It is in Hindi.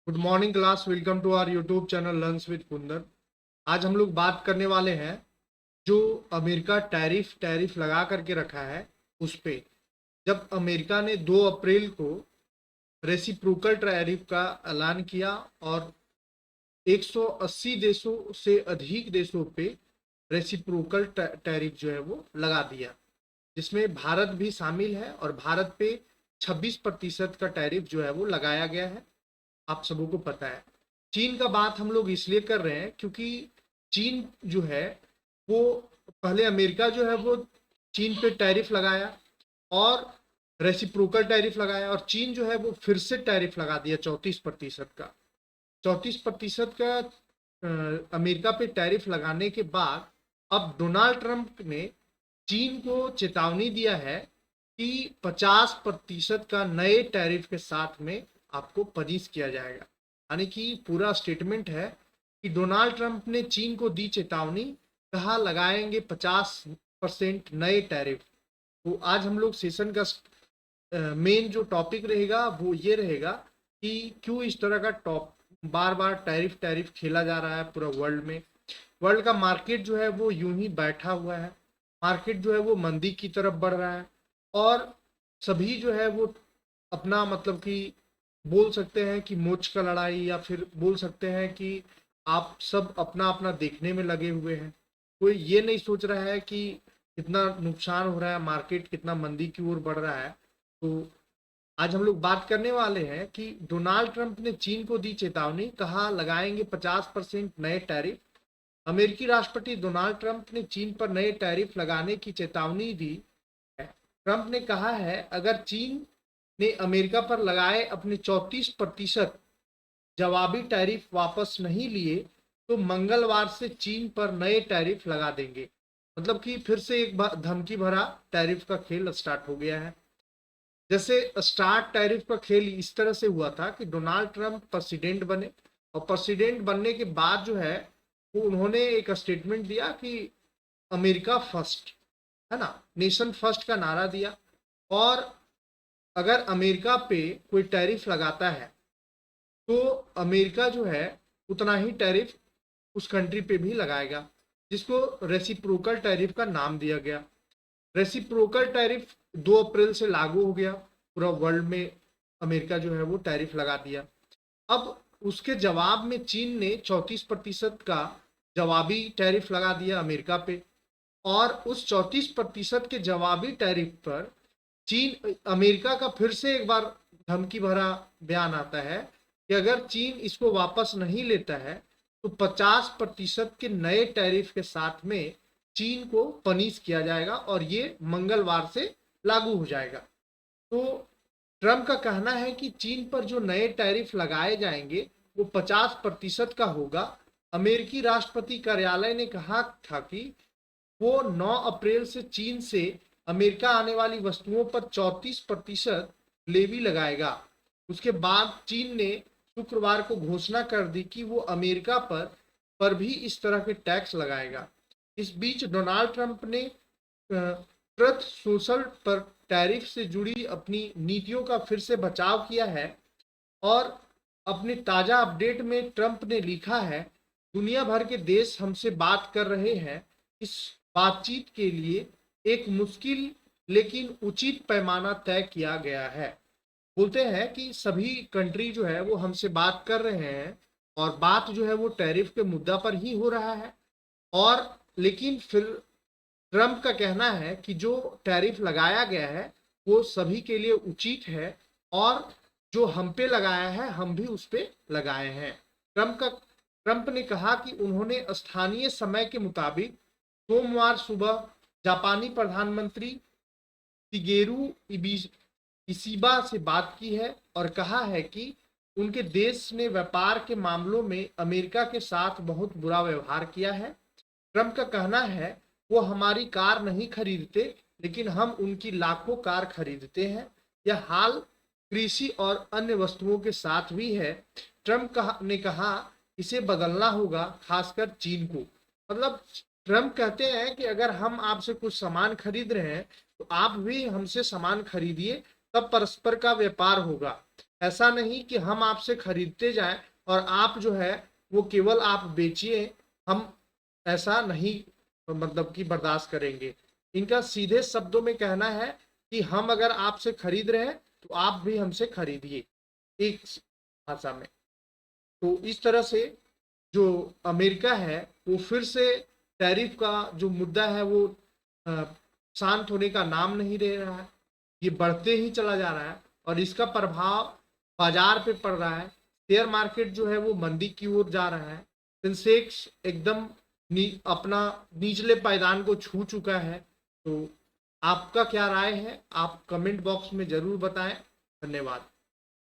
Good morning class. Welcome to our YouTube channel learns with Kundan. आज हम लोग बात करने वाले हैं जो अमेरिका टैरिफ टैरिफ लगा करके रखा है उस पे। जब अमेरिका ने 2 अप्रैल को रेसिप्रोकल टैरिफ का ऐलान किया और 180 देशों से अधिक देशों पे रेसिप्रोकल टैरिफ जो है वो लगा दिया, जिसमें भारत भी शामिल है और भारत पे 26% का टैरिफ जो है वो लगाया गया है। आप सबों को पता है। चीन का बात हम लोग इसलिए कर रहे हैं क्योंकि चीन जो है वो पहले अमेरिका जो है वो चीन पे टैरिफ लगाया और रेसिप्रोकल टैरिफ लगाया, और चीन जो है वो फिर से टैरिफ लगा दिया 34% का। 34% का अमेरिका पे टैरिफ लगाने के बाद अब डोनाल्ड ट्रंप ने चीन को चेतावनी दिया है कि 50% का नए टैरिफ के साथ में आपको पनिश किया जाएगा। यानी कि पूरा स्टेटमेंट है कि डोनाल्ड ट्रंप ने चीन को दी चेतावनी, कहा लगाएंगे 50% नए टैरिफ। तो आज हम लोग सेशन का मेन जो टॉपिक रहेगा वो ये रहेगा कि क्यों इस तरह का बार बार टैरिफ टैरिफ खेला जा रहा है पूरा वर्ल्ड में। वर्ल्ड का मार्केट जो है वो यूं ही बैठा हुआ है, मार्केट जो है वो मंदी की तरफ बढ़ रहा है और सभी जो है वो अपना मतलब कि बोल सकते हैं कि मोच का लड़ाई, या फिर बोल सकते हैं कि आप सब अपना अपना देखने में लगे हुए हैं। कोई ये नहीं सोच रहा है कि कितना नुकसान हो रहा है, मार्केट कितना मंदी की ओर बढ़ रहा है। तो आज हम लोग बात करने वाले हैं कि डोनाल्ड ट्रंप ने चीन को दी चेतावनी, कहा लगाएंगे 50% नए टैरिफ। अमेरिकी राष्ट्रपति डोनाल्ड ट्रंप ने चीन पर नए टैरिफ लगाने की चेतावनी दी है। ट्रंप ने कहा है अगर चीन ने अमेरिका पर लगाए अपने 34% जवाबी टैरिफ वापस नहीं लिए तो मंगलवार से चीन पर नए टैरिफ लगा देंगे। मतलब कि फिर से एक धमकी भरा टैरिफ का खेल स्टार्ट हो गया है। जैसे स्टार्ट टैरिफ का खेल इस तरह से हुआ था कि डोनाल्ड ट्रंप प्रेसिडेंट बने और प्रेसिडेंट बनने के बाद जो है वो उन्होंने एक स्टेटमेंट दिया कि अमेरिका फर्स्ट, है ना, नेशन फर्स्ट का नारा दिया। और अगर अमेरिका पे कोई टैरिफ लगाता है तो अमेरिका जो है उतना ही टैरिफ उस कंट्री पे भी लगाएगा, जिसको रेसिप्रोकल टैरिफ का नाम दिया गया। रेसिप्रोकल टैरिफ 2 अप्रैल से लागू हो गया पूरा वर्ल्ड में। अमेरिका जो है वो टैरिफ लगा दिया। अब उसके जवाब में चीन ने 34% का जवाबी टैरिफ लगा दिया अमेरिका पे, और उस 34% के जवाबी टैरिफ पर चीन अमेरिका का फिर से एक बार धमकी भरा बयान आता है कि अगर चीन इसको वापस नहीं लेता है तो 50% के नए टैरिफ के साथ में चीन को पनिश किया जाएगा और ये मंगलवार से लागू हो जाएगा। तो ट्रंप का कहना है कि चीन पर जो नए टैरिफ लगाए जाएंगे वो 50% का होगा। अमेरिकी राष्ट्रपति कार्यालय ने कहा था कि वो 9 अप्रैल से चीन से अमेरिका आने वाली वस्तुओं पर 34% लेवी लगाएगा। उसके बाद चीन ने शुक्रवार को घोषणा कर दी कि वो अमेरिका पर भी इस तरह के टैक्स लगाएगा। इस बीच डोनाल्ड ट्रंप ने ट्रुथ सोशल पर टैरिफ से जुड़ी अपनी नीतियों का फिर से बचाव किया है और अपने ताज़ा अपडेट में ट्रंप ने लिखा है, दुनिया भर के देश हमसे बात कर रहे हैं। इस बातचीत के लिए एक मुश्किल लेकिन उचित पैमाना तय किया गया है। बोलते हैं कि सभी कंट्री जो है वो हमसे बात कर रहे हैं और बात जो है वो टैरिफ के मुद्दा पर ही हो रहा है। और लेकिन फिर ट्रंप का कहना है कि जो टैरिफ लगाया गया है वो सभी के लिए उचित है और जो हम पे लगाया है हम भी उस पे लगाए हैं। ट्रंप ने कहा कि उन्होंने स्थानीय समय के मुताबिक सोमवार सुबह जापानी प्रधानमंत्री शिगेरू इशिबा से बात की है और कहा है कि उनके देश ने व्यापार के मामलों में अमेरिका के साथ बहुत बुरा व्यवहार किया है। ट्रंप का कहना है वो हमारी कार नहीं खरीदते लेकिन हम उनकी लाखों कार खरीदते हैं। यह हाल कृषि और अन्य वस्तुओं के साथ भी है। ट्रंप ने कहा इसे बदलना होगा, खासकर चीन को। मतलब ट्रंप कहते हैं कि अगर हम आपसे कुछ सामान खरीद रहे हैं तो आप भी हमसे सामान खरीदिए, तब परस्पर का व्यापार होगा। ऐसा नहीं कि हम आपसे खरीदते जाएं और आप जो है वो केवल आप बेचिए, हम ऐसा नहीं मतलब कि बर्दाश्त करेंगे। इनका सीधे शब्दों में कहना है कि हम अगर आपसे खरीद रहे हैं तो आप भी हमसे खरीदिए, एक भाषा में। तो इस तरह से जो अमेरिका है वो फिर से टैरिफ का जो मुद्दा है वो अ, शांत होने का नाम नहीं ले रहा है, ये बढ़ते ही चला जा रहा है और इसका प्रभाव बाजार पे पड़ रहा है। शेयर मार्केट जो है वो मंदी की ओर जा रहा है। सेंसेक्स एकदम अपना निचले पायदान को छू चुका है। तो आपका क्या राय है, आप कमेंट बॉक्स में जरूर बताएं। धन्यवाद।